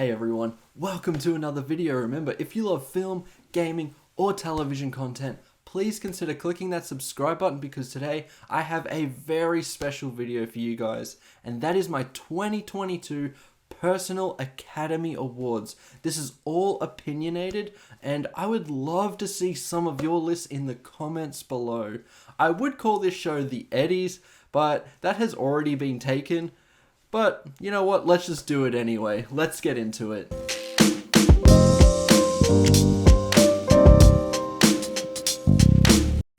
Hey everyone, welcome to another video. Remember, if you love film, gaming, or television content, please consider clicking that subscribe button because today I have a very special video for you guys, and that is my 2022 Personal Academy Awards. This is all opinionated, and I would love to see some of your lists in the comments below. I would call this show the Eddies, but that has already been taken. But, you know what, let's just do it anyway. Let's get into it.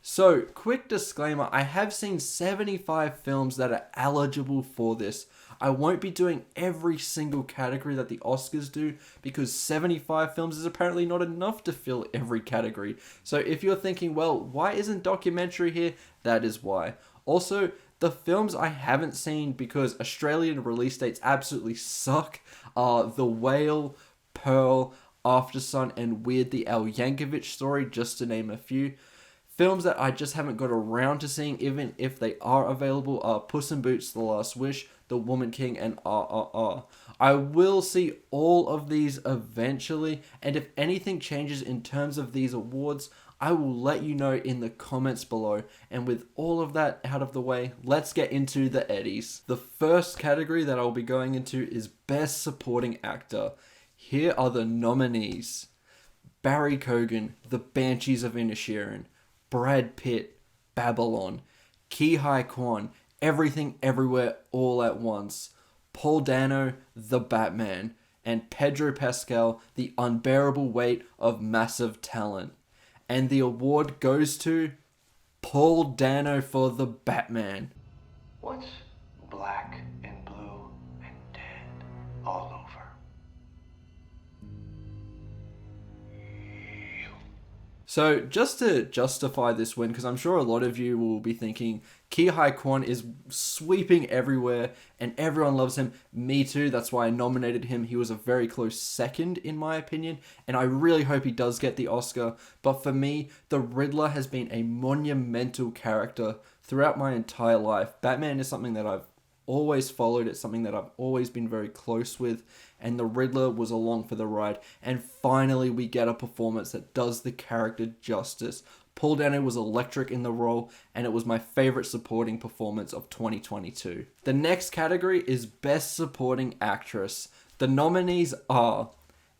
So, quick disclaimer, I have seen 75 films that are eligible for this. I won't be doing every single category that the Oscars do because 75 films is apparently not enough to fill every category. So if you're thinking, well, why isn't documentary here? That is why. Also, the films I haven't seen because Australian release dates absolutely suck are The Whale, Pearl, Aftersun, and Weird the Al Yankovic Story, just to name a few. Films that I just haven't got around to seeing, even if they are available, are Puss in Boots, The Last Wish, The Woman King, and RRR. I will see all of these eventually, and if anything changes in terms of these awards, I will let you know in the comments below. And with all of that out of the way, let's get into the Eddies. The first category that I'll be going into is Best Supporting Actor. Here are the nominees: Barry Keoghan, The Banshees of Inisherin; Brad Pitt, Babylon; Ki Hai Kwan, Everything Everywhere All at Once; Paul Dano, The Batman; and Pedro Pascal, The Unbearable Weight of Massive Talent. And the award goes to Paul Dano for The Batman. What's black and blue and dead all over? So just to justify this win, because I'm sure a lot of you will be thinking Ki Hai Kwan is sweeping everywhere and everyone loves him. Me too, that's why I nominated him. He was a very close second in my opinion, and I really hope he does get the Oscar. But for me, the Riddler has been a monumental character throughout my entire life. Batman is something that I've always followed. It's something that I've always been very close with, and the Riddler was along for the ride, and finally we get a performance that does the character justice. Paul Dano was electric in the role, and it was my favorite supporting performance of 2022. The next category is Best Supporting Actress. The nominees are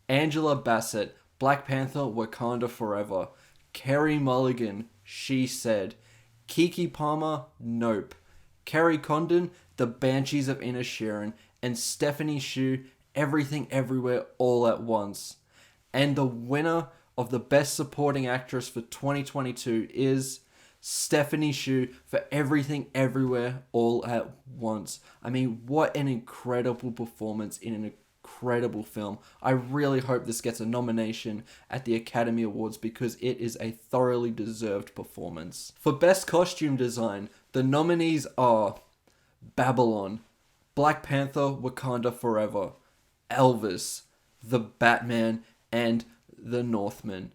Angela Bassett, Black Panther Wakanda Forever; Carey Mulligan, She Said; Keke Palmer, Nope; Kerry Condon, The Banshees of Inisherin; and Stephanie Hsu, Everything Everywhere All at Once. And the winner of the Best Supporting Actress for 2022 is Stephanie Hsu for Everything Everywhere All at Once. I mean, what an incredible performance in an incredible film. I really hope this gets a nomination at the Academy Awards because it is a thoroughly deserved performance. For Best Costume Design, the nominees are Babylon, Black Panther Wakanda Forever, Elvis, The Batman, and The Northman.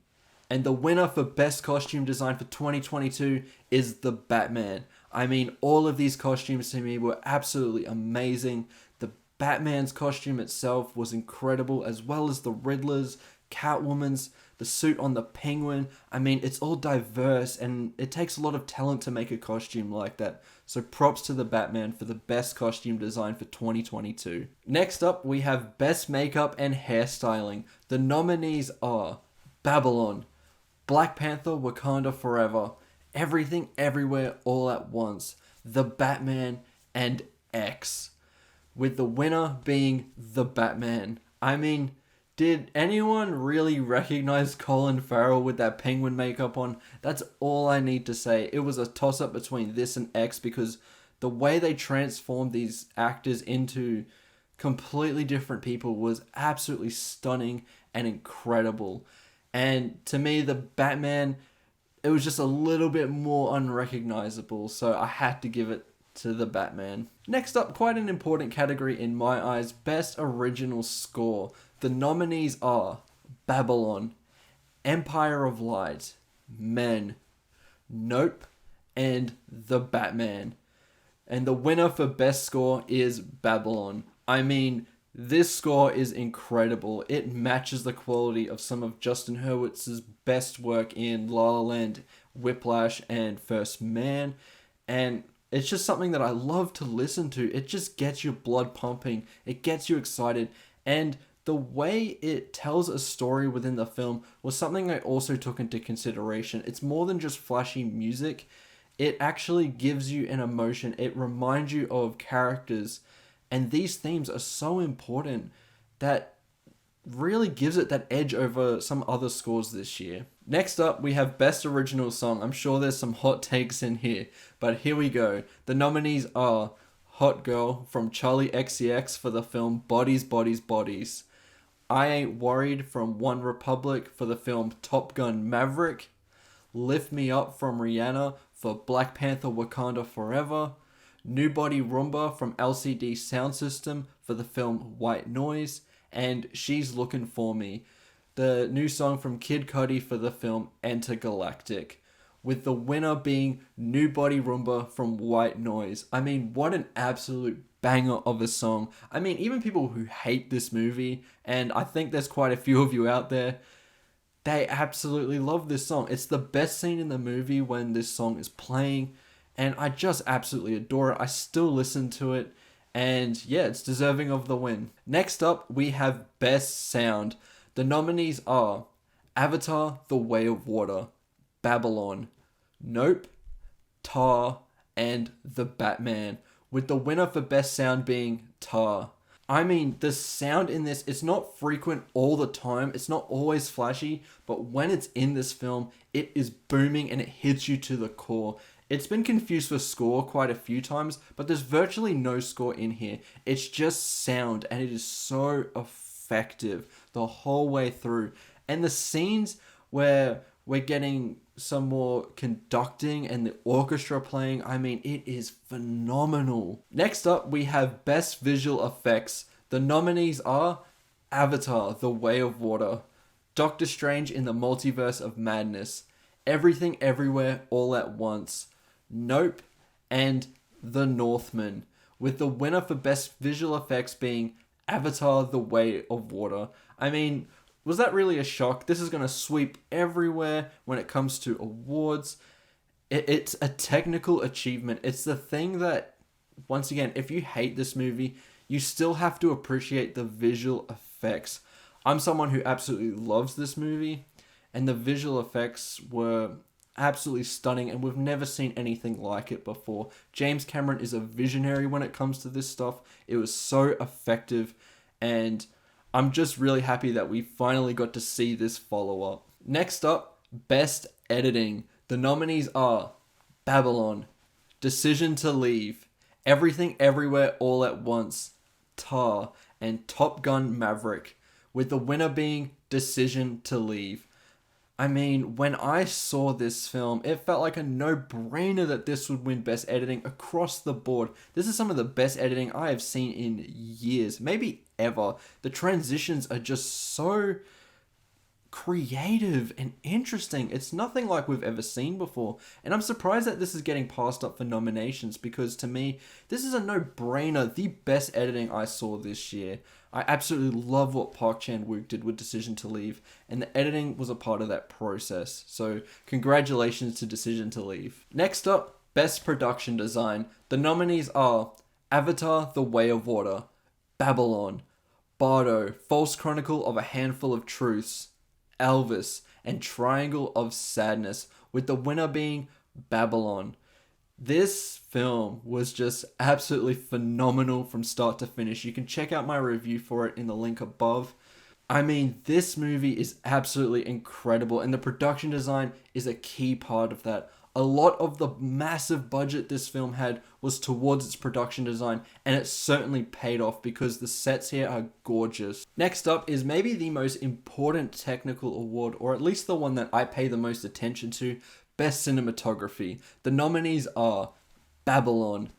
And the winner for Best Costume Design for 2022 is The Batman. I mean, all of these costumes to me were absolutely amazing. The Batman's costume itself was incredible, as well as the Riddler's, Catwoman's, the suit on the Penguin. I mean, it's all diverse, and it takes a lot of talent to make a costume like that. So props to the Batman for the best costume design for 2022. Next up, we have Best Makeup and Hairstyling. The nominees are Babylon, Black Panther Wakanda Forever, Everything Everywhere All at Once, The Batman, and X, with the winner being The Batman. I mean, did anyone really recognize Colin Farrell with that penguin makeup on? That's all I need to say. It was a toss-up between this and X because the way they transformed these actors into completely different people was absolutely stunning and incredible. And to me, the Batman, it was just a little bit more unrecognizable, so I had to give it to the Batman. Next up, quite an important category in my eyes, Best Original Score. The nominees are Babylon, Empire of Light, Men, Nope, and The Batman. And the winner for Best Score is Babylon. I mean, This score is incredible. It matches the quality of some of Justin Hurwitz's best work in La La Land, Whiplash, and First Man. And it's just something that I love to listen to. It just gets your blood pumping, it gets you excited. And the way it tells a story within the film was something I also took into consideration. It's more than just flashy music, it actually gives you an emotion, it reminds you of characters, and these themes are so important that really gives it that edge over some other scores this year. Next up, we have Best Original Song. I'm sure there's some hot takes in here, but here we go. The nominees are Hot Girl from Charlie XCX for the film Bodies, Bodies, Bodies. I Ain't Worried from One Republic for the film Top Gun Maverick. Lift Me Up from Rihanna for Black Panther Wakanda Forever. New Body Rumba from LCD Soundsystem for the film White Noise. And She's Looking For Me, the new song from Kid Cudi for the film Intergalactic, with the winner being New Body Rumba from White Noise. I mean, what an absolute banger of a song. I mean, even people who hate this movie, and I think there's quite a few of you out there, they absolutely love this song. It's the best scene in the movie when this song is playing, and I just absolutely adore it. I still listen to it. And yeah, it's deserving of the win. Next up, we have Best Sound. The nominees are Avatar, The Way of Water, Babylon, Nope, Tar, and The Batman, with the winner for Best Sound being Tar. I mean, the sound in this, it's not frequent all the time. It's not always flashy, but when it's in this film, it is booming and it hits you to the core. It's been confused for score quite a few times, but there's virtually no score in here. It's just sound, and it is so effective the whole way through. And the scenes where we're getting some more conducting and the orchestra playing, I mean, it is phenomenal. Next up, we have Best Visual Effects. The nominees are Avatar, The Way of Water, Doctor Strange in the Multiverse of Madness, Everything Everywhere All at Once, Nope, and The Northman, with the winner for Best Visual Effects being Avatar, The Way of Water. I mean, was that really a shock? This is going to sweep everywhere when it comes to awards. It's a technical achievement. It's the thing that, once again, if you hate this movie, you still have to appreciate the visual effects. I'm someone who absolutely loves this movie, and the visual effects were absolutely stunning, and we've never seen anything like it before. James Cameron is a visionary when it comes to this stuff. It was so effective, and I'm just really happy that we finally got to see this follow-up. Next up, Best Editing. The nominees are Babylon, Decision to Leave, Everything Everywhere All at Once, Tar, and Top Gun Maverick, with the winner being Decision to Leave. I mean, when I saw this film, it felt like a no-brainer that this would win Best Editing across the board. This is some of the best editing I have seen in years, maybe ever. The transitions are just so creative and interesting. It's nothing like we've ever seen before. And I'm surprised that this is getting passed up for nominations, because to me, this is a no-brainer, the best editing I saw this year. I absolutely love what Park Chan-wook did with Decision to Leave, and the editing was a part of that process. So congratulations to Decision to Leave. Next up, Best Production Design. The nominees are Avatar, The Way of Water, Babylon, Bardo, False Chronicle of a Handful of Truths, Elvis, and Triangle of Sadness, with the winner being Babylon. This film was just absolutely phenomenal from start to finish. You can check out my review for it in the link above. I mean, this movie is absolutely incredible, and the production design is a key part of that. A lot of the massive budget this film had was towards its production design, and it certainly paid off because the sets here are gorgeous. Next up is maybe the most important technical award, or at least the one that I pay the most attention to, Best Cinematography. The nominees are Babylon,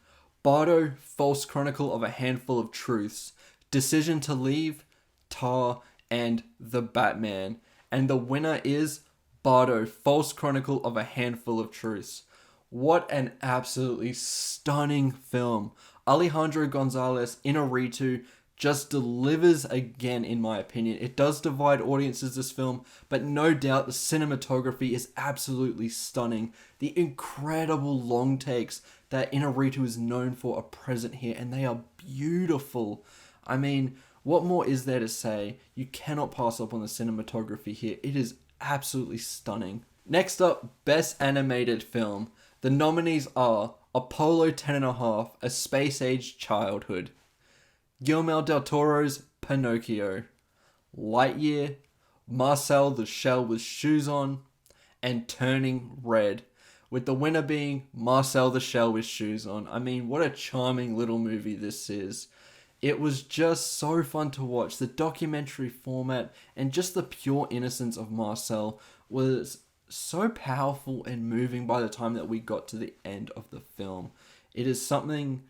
Bardo, False Chronicle of a Handful of Truths, Decision to Leave, Tar, and The Batman. And the winner is Bardo, False Chronicle of a Handful of Truths. What an absolutely stunning film. Alejandro Gonzalez Inarritu just delivers again, in my opinion. It does divide audiences, this film, but no doubt the cinematography is absolutely stunning. The incredible long takes that Inarritu is known for are present here, and they are beautiful. I mean, what more is there to say? You cannot pass up on the cinematography here. It is absolutely stunning. Next up, Best Animated Film. The nominees are Apollo 10.5, A Space-Age Childhood, Guillermo del Toro's Pinocchio, Lightyear, Marcel the Shell with Shoes On, and Turning Red, with the winner being Marcel the Shell with Shoes On. I mean, what a charming little movie this is. It was just so fun to watch. The documentary format and just the pure innocence of Marcel was so powerful and moving by the time that we got to the end of the film. It is something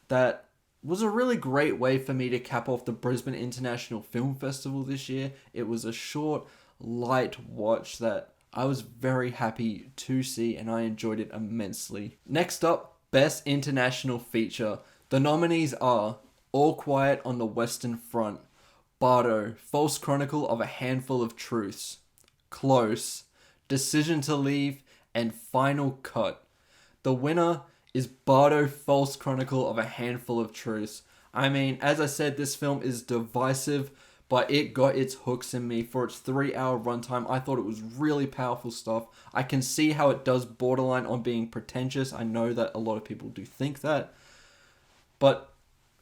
that was a really great way for me to cap off the Brisbane International Film Festival this year. It was a short, light watch that I was very happy to see, and I enjoyed it immensely. Next up, Best International Feature. The nominees are All Quiet on the Western Front, Bardo, False Chronicle of a Handful of Truths, Close, Decision to Leave, and Final Cut. The winner is Bardo, False Chronicle of a Handful of Truths. I mean, as I said, this film is divisive, but it got its hooks in me. For its 3-hour runtime, I thought it was really powerful stuff. I can see how it does borderline on being pretentious. I know that a lot of people do think that, but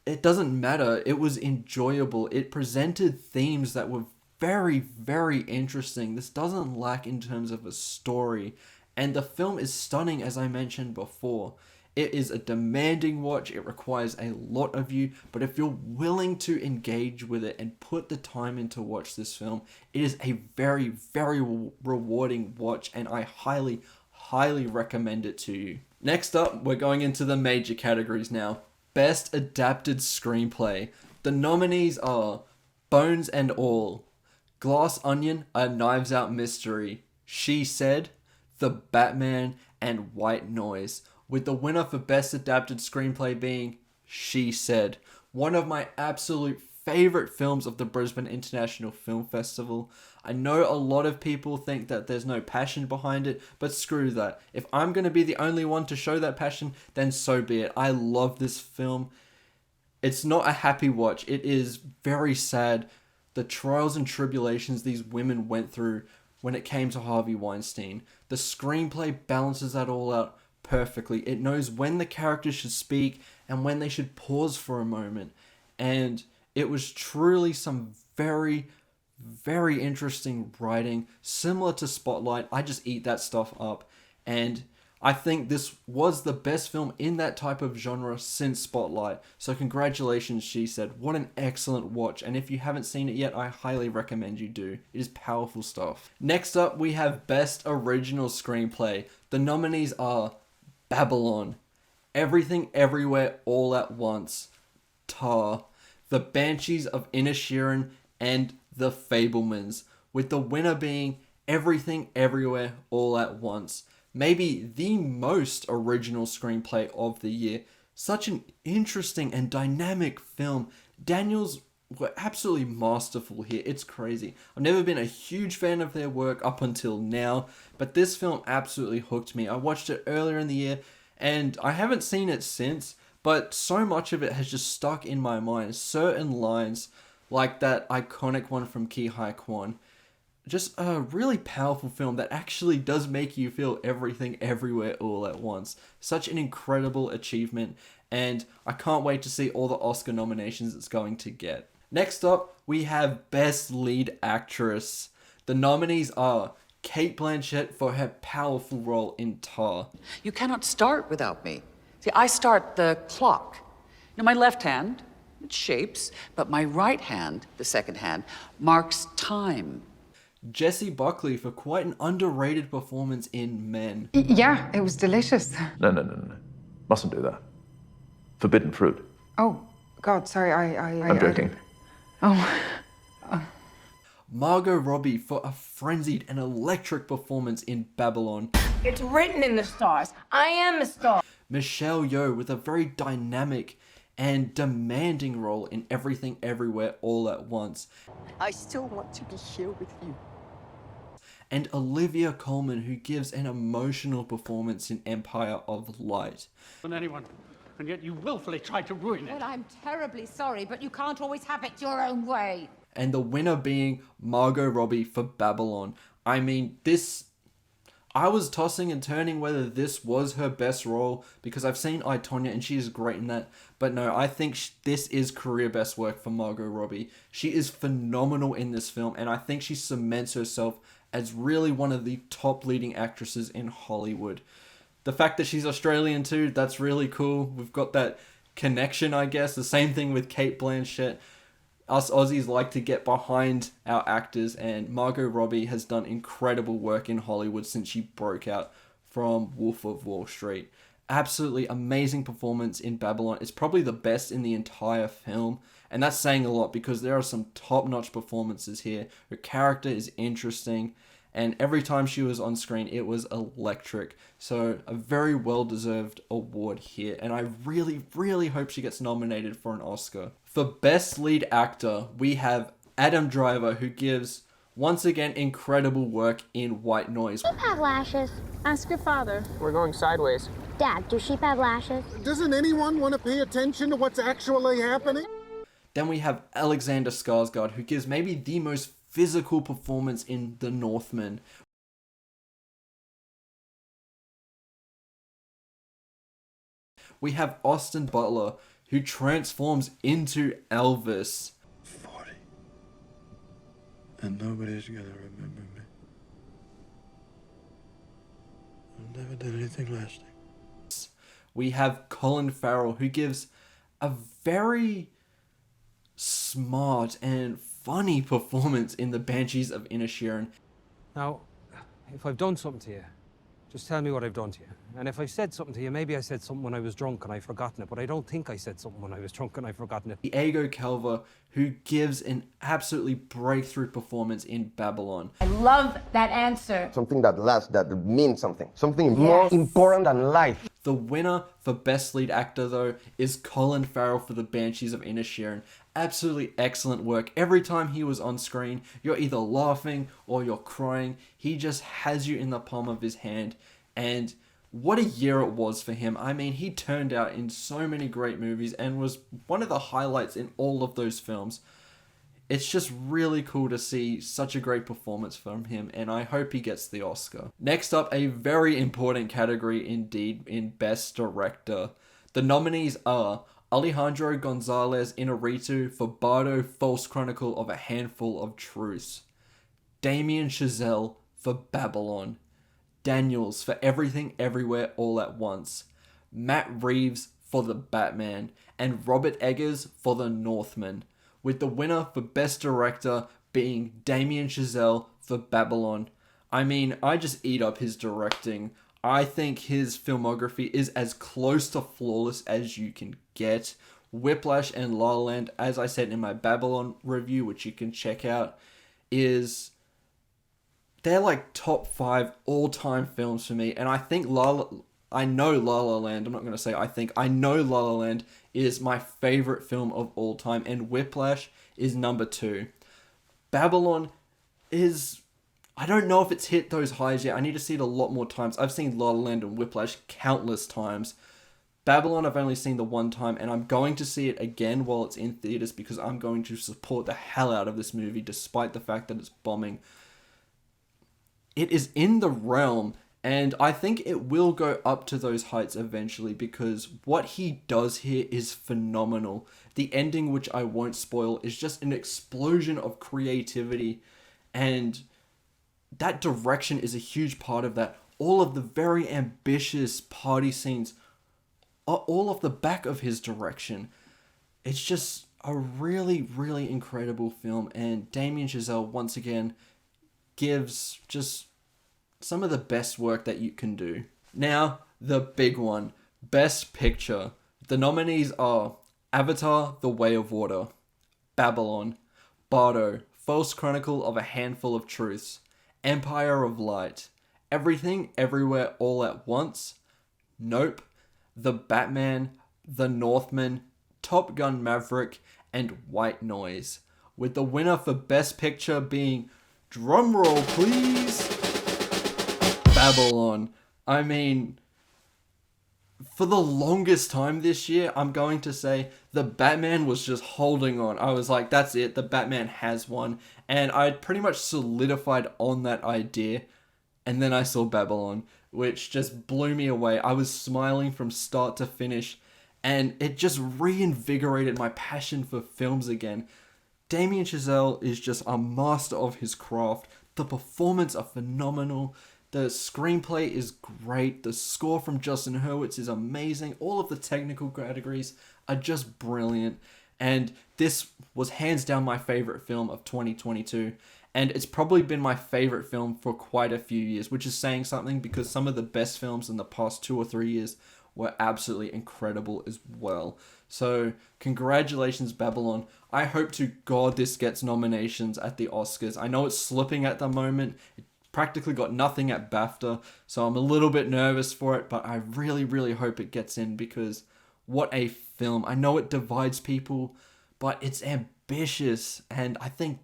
it doesn't matter. It was enjoyable. It presented themes that were very, very interesting. This doesn't lack in terms of a story, and the film is stunning, as I mentioned before. It is a demanding watch. It requires a lot of you, but if you're willing to engage with it and put the time in to watch this film, it is a very, very rewarding watch, and I highly, highly recommend it to you. Next up, we're going into the major categories now. Best Adapted Screenplay. The nominees are Bones and All, Glass Onion, A Knives Out Mystery, She Said, The Batman, and White Noise, with the winner for Best Adapted Screenplay being She Said, one of my absolute favorite films of the Brisbane International Film Festival. I know a lot of people think that there's no passion behind it, but screw that. If I'm going to be the only one to show that passion, then so be it. I love this film. It's not a happy watch. It is very sad. The trials and tribulations these women went through when it came to Harvey Weinstein. The screenplay balances that all out perfectly. It knows when the characters should speak and when they should pause for a moment. And it was truly some very, very interesting writing, similar to Spotlight. I just eat that stuff up. And I think this was the best film in that type of genre since Spotlight. So congratulations, She Said. What an excellent watch. And if you haven't seen it yet, I highly recommend you do. It is powerful stuff. Next up, we have Best Original Screenplay. The nominees are Babylon, Everything Everywhere All at Once, Tar, The Banshees of Inisherin, and The Fabelmans, with the winner being Everything Everywhere All at Once. Maybe the most original screenplay of the year. Such an interesting and dynamic film. Daniels were absolutely masterful here. It's crazy. I've never been a huge fan of their work up until now, but this film absolutely hooked me. I watched it earlier in the year, and I haven't seen it since, but so much of it has just stuck in my mind. Certain lines, like that iconic one from Ki Hai Kwan. Just a really powerful film that actually does make you feel everything everywhere all at once. Such an incredible achievement, and I can't wait to see all the Oscar nominations it's going to get. Next up, we have Best Lead Actress. The nominees are Cate Blanchett for her powerful role in Tar. You cannot start without me. See, I start the clock. Now, my left hand, it shapes, but my right hand, the second hand, marks time. Jessie Buckley for quite an underrated performance in Men. Yeah, it was delicious. No. Mustn't do that. Forbidden fruit. Oh, God, sorry, I'm joking. Margot Robbie for a frenzied and electric performance in Babylon. It's written in the stars. I am a star. Michelle Yeoh with a very dynamic and demanding role in Everything Everywhere All at Once. I still want to be here with you. And Olivia Colman, who gives an emotional performance in Empire of Light. Than anyone, and yet you willfully tried to ruin it. Well, I'm terribly sorry, but you can't always have it your own way. And the winner being Margot Robbie for Babylon. I mean, I was tossing and turning whether this was her best role, because I've seen I, Tonya and she is great in that. But no, I think this is career best work for Margot Robbie. She is phenomenal in this film, and I think she cements herself as really one of the top leading actresses in Hollywood. The fact that she's Australian too, that's really cool. We've got that connection, I guess. The same thing with Cate Blanchett. Us Aussies like to get behind our actors, and Margot Robbie has done incredible work in Hollywood since she broke out from Wolf of Wall Street. Absolutely amazing performance in Babylon. It's probably the best in the entire film, and that's saying a lot because there are some top-notch performances here. Her character is interesting, and every time she was on screen, it was electric. So a very well-deserved award here, and I really, really hope she gets nominated for an Oscar. For Best Lead Actor, we have Adam Driver, who gives, once again, incredible work in White Noise. Sheep have lashes. Ask your father. We're going sideways. Dad, do sheep have lashes? Doesn't anyone want to pay attention to what's actually happening? Then we have Alexander Skarsgård, who gives maybe the most physical performance in The Northman. We have Austin Butler, who transforms into Elvis. 40. And nobody's gonna remember me. I've never done anything lasting. We have Colin Farrell, who gives a very smart and funny performance in The Banshees of Inisherin. Now, if I've done something to you, just tell me what I've done to you. And if I've said something to you, maybe I said something when I was drunk and I've forgotten it, but I don't think I said something when I was drunk and I've forgotten it. Diego Calva, who gives an absolutely breakthrough performance in Babylon. I love that answer. Something that lasts, that means something. Something more important than life. The winner for Best Lead Actor, though, is Colin Farrell for The Banshees of Inisherin. Absolutely excellent work. Every time he was on screen, you're either laughing or you're crying. He just has you in the palm of his hand. And what a year it was for him. I mean, he turned out in so many great movies and was one of the highlights in all of those films. It's just really cool to see such a great performance from him, and I hope he gets the Oscar. Next up, a very important category indeed in Best Director. The nominees are Alejandro Gonzalez Inarritu for Bardo, False Chronicle of a Handful of Truths, Damien Chazelle for Babylon, Daniels for Everything Everywhere All at Once, Matt Reeves for The Batman, and Robert Eggers for The Northman, with the winner for Best Director being Damien Chazelle for Babylon. I mean, I just eat up his directing. I think his filmography is as close to flawless as you can get. Whiplash and La La Land, as I said in my Babylon review, which you can check out, they're like top 5 all-time films for me. And I think I know La La Land, I'm not going to say I know La La Land is my favorite film of all time, and Whiplash is number 2. Babylon is, I don't know if it's hit those highs yet. I need to see it a lot more times. I've seen La La Land and Whiplash countless times. Babylon I've only seen the one time, and I'm going to see it again while it's in theaters because I'm going to support the hell out of this movie despite the fact that it's bombing. It is in the realm, and I think it will go up to those heights eventually because what he does here is phenomenal. The ending, which I won't spoil, is just an explosion of creativity, and that direction is a huge part of that. All of the very ambitious party scenes are all off the back of his direction. It's just a really, really incredible film, and Damien Chazelle, once again, gives just some of the best work that you can do. Now, the big one, Best Picture. The nominees are Avatar: The Way of Water, Babylon, Bardo, False Chronicle of a Handful of Truths, Empire of Light, Everything Everywhere All at Once, Nope, The Batman, The Northman, Top Gun Maverick, and White Noise, with the winner for Best Picture being, drumroll please, Babylon. I mean, for the longest time this year, I'm going to say the Batman was just holding on. I was like, that's it, the Batman has won. And I pretty much solidified on that idea. And then I saw Babylon, which just blew me away. I was smiling from start to finish. And it just reinvigorated my passion for films again. Damien Chazelle is just a master of his craft. The performances are phenomenal. The screenplay is great. The score from Justin Hurwitz is amazing. All of the technical categories are just brilliant. And this was hands down my favorite film of 2022. And it's probably been my favorite film for quite a few years, which is saying something because some of the best films in the past 2 or 3 years were absolutely incredible as well. So congratulations, Babylon. I hope to God this gets nominations at the Oscars. I know it's slipping at the moment. It practically got nothing at BAFTA, so I'm a little bit nervous for it, but I really, really hope it gets in because what a film. I know it divides people, but it's ambitious, and I think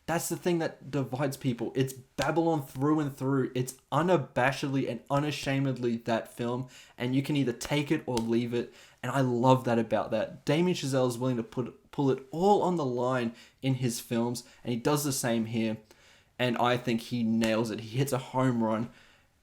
that's the thing that divides people. It's Babylon through and through. It's unabashedly and unashamedly that film, and you can either take it or leave it, and I love that about that. Damien Chazelle is willing to pull it all on the line in his films, and he does the same here. And I think he nails it. He hits a home run.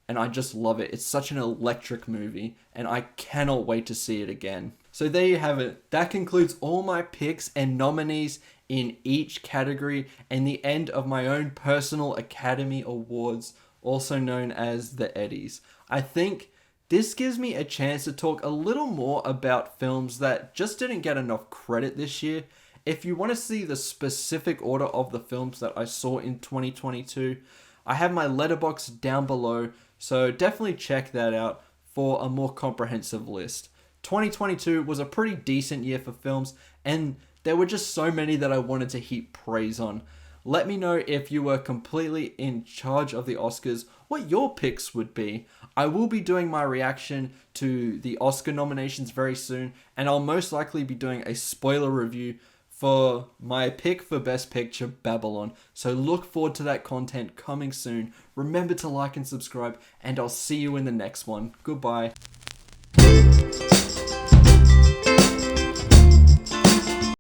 And I just love it. It's such an electric movie. And I cannot wait to see it again. So there you have it. That concludes all my picks and nominees in each category. And the end of my own personal Academy Awards, also known as the Eddies. I think this gives me a chance to talk a little more about films that just didn't get enough credit this year. If you want to see the specific order of the films that I saw in 2022, I have my letterbox down below, so definitely check that out for a more comprehensive list. 2022 was a pretty decent year for films, and there were just so many that I wanted to heap praise on. Let me know if you were completely in charge of the Oscars, what your picks would be. I will be doing my reaction to the Oscar nominations very soon, and I'll most likely be doing a spoiler review for my pick for Best Picture, Babylon. So look forward to that content coming soon. Remember to like and subscribe, and I'll see you in the next one. Goodbye.